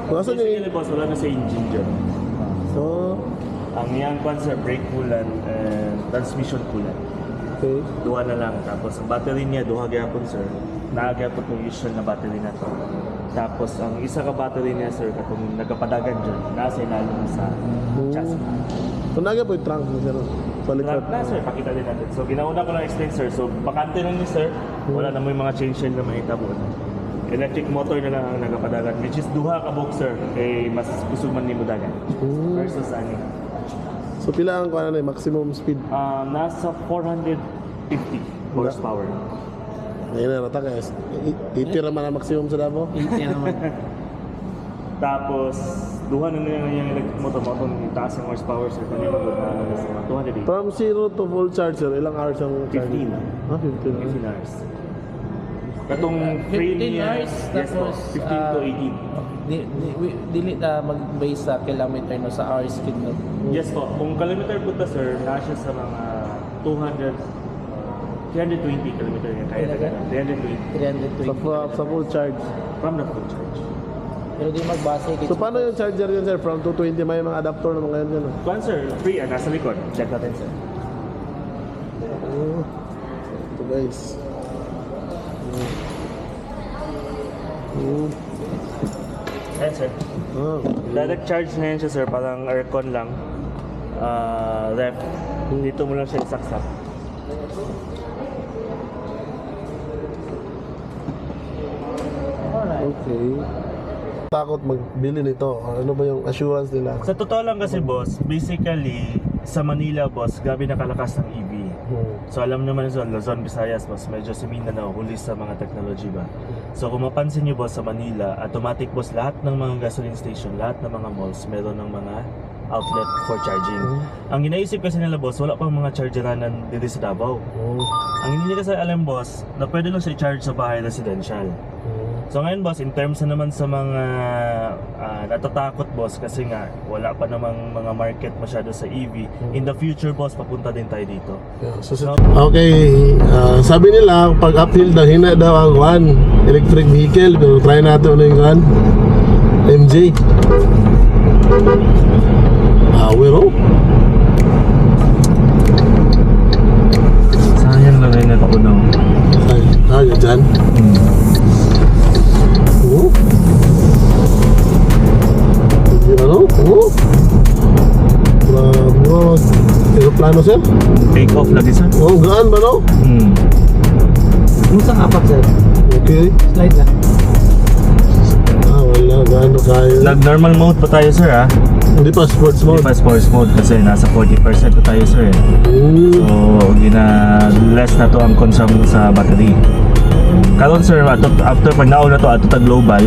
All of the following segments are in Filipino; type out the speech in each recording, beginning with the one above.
Nasaan Basically boss, wala na sa engine dyan. So, Ang iyang kwan sir, brake coolant and transmission coolant. okay. Duha na lang. Tapos ang battery niya, duha gyapon sir. Naagyapon yung usual na battery na to. Tapos ang isa ka battery niya sir, katong nagapadagan dyan, nasa ilalim sa chassis. So, nagya po yung trunk mo, sir. Sa likod. Na sir, pakita din natin. So ginauna ko lang explain sir. So bakante lang ni sir, wala na mo yung mga change na mahitabo na. Electric motor na lang ang nagapadagan, which is duha ka boxer, kay mas kusuman ni mo dagan. Versus ani. So, pila ang kuha na maximum speed? Nasa 450 horsepower. Ngayon na nata guys. 80 naman ang maximum sa Davao. 80 naman. Tapos, duha na lang yung electric motor mo itong taas yung horsepower sir. Kanya magod na sa mga 280. From 0 to full charge, sir, ilang hours ang charging? 15. 15 hours. 15 hours. Katong 15 frame niya, hours, yes po, tapos 15 to 18. Dili mag-base sa kilometer no sa hours kid no. Yes po, kung kilometer po ta sir, nasa sa mga 320 kilometer yan. Kaya Talaga? 320 320. Sa full charge. from the full charge. Pero di magbase kay So, paano yung charger yun, sir? From 220, may mga adapter naman ngayon yun. Kuan sir, free nasa likod. Check natin sir. Oh. Ito guys. Ayan sir. Ah. Direct charge na yan siya sir, parang aircon lang. Ref. Dito mo lang siya isaksak. Alright. Okay. Takot magbili nito. Ano ba yung assurance nila? Sa totoo lang kasi boss, basically sa Manila boss, gabi nakalakas ng EV. So alam naman sa Luzon, Visayas boss, medyo si Mindanao huli sa mga technology ba. So kung mapansin niyo boss sa Manila, automatic boss lahat ng mga gasoline station, lahat ng mga malls meron ng mga outlet for charging. Ang ginaisip kasi nila boss, wala pang mga chargeranan dito sa Davao. Ang hindi nila kasi alam boss, na pwede lang siya i-charge sa bahay residential. So ngayon boss, in terms na naman sa mga natatakot boss kasi nga wala pa namang mga market masyado sa EV. In the future boss, papunta din tayo dito. Yeah, okay, sabi nila pag uphill daw, hina daw ang electric vehicle. Pero try natin ano yung MJ. Power oh. Sayang lang rin ako daw. Ay, dyan. Oh. Ano? Oh. Bravo. Aeroplano sir? Take off lagi sir. Oh, gaan ba no? Kung saan apak sir? Okay. Slide na. Wala, gaano kayo. Nag-normal mode pa tayo sir ha. Hindi pa sports Hindi mode. pa sports mode kasi nasa 40% pa tayo sir eh. So, less na to ang consume sa battery. Karon sir, after pag nauna to ato ta global,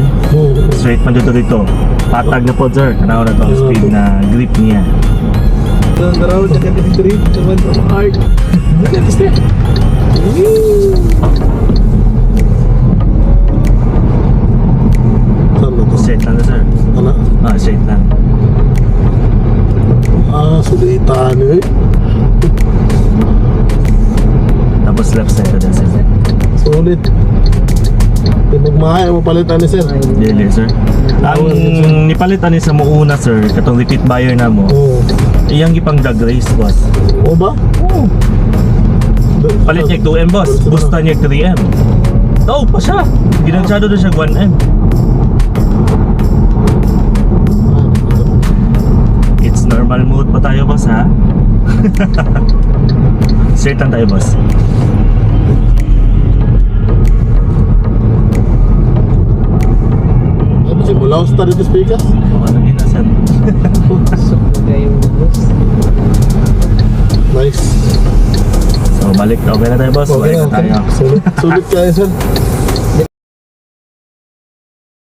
straight man dito. Patag na po sir, nauna to ang speed na grip niya. Naraw na ka dito naman from art. Saan ba to? Straight lang na sir. Ano? Straight lang. Sulitan eh. Tapos left side na sir. Sulit. Pinagmahay mo palitan ni sir. Dili sir. Ang nipalitan ni sa muuna sir, katong repeat buyer na mo. Oo. Iyang gipang drag race boss. O ba? Oo. Palit niya 2M boss, busta niya 3M. Oo pa siya. Ginansyado na siya 1M. It's normal mode pa tayo boss ha. Straight lang tayo boss. Ano si Bulaw sa dito speakers? Ano ginasan? So, yung boss. Nice. So balik, okay na tayo boss. Okay Balik na. na tayo. Sulit kayo sir.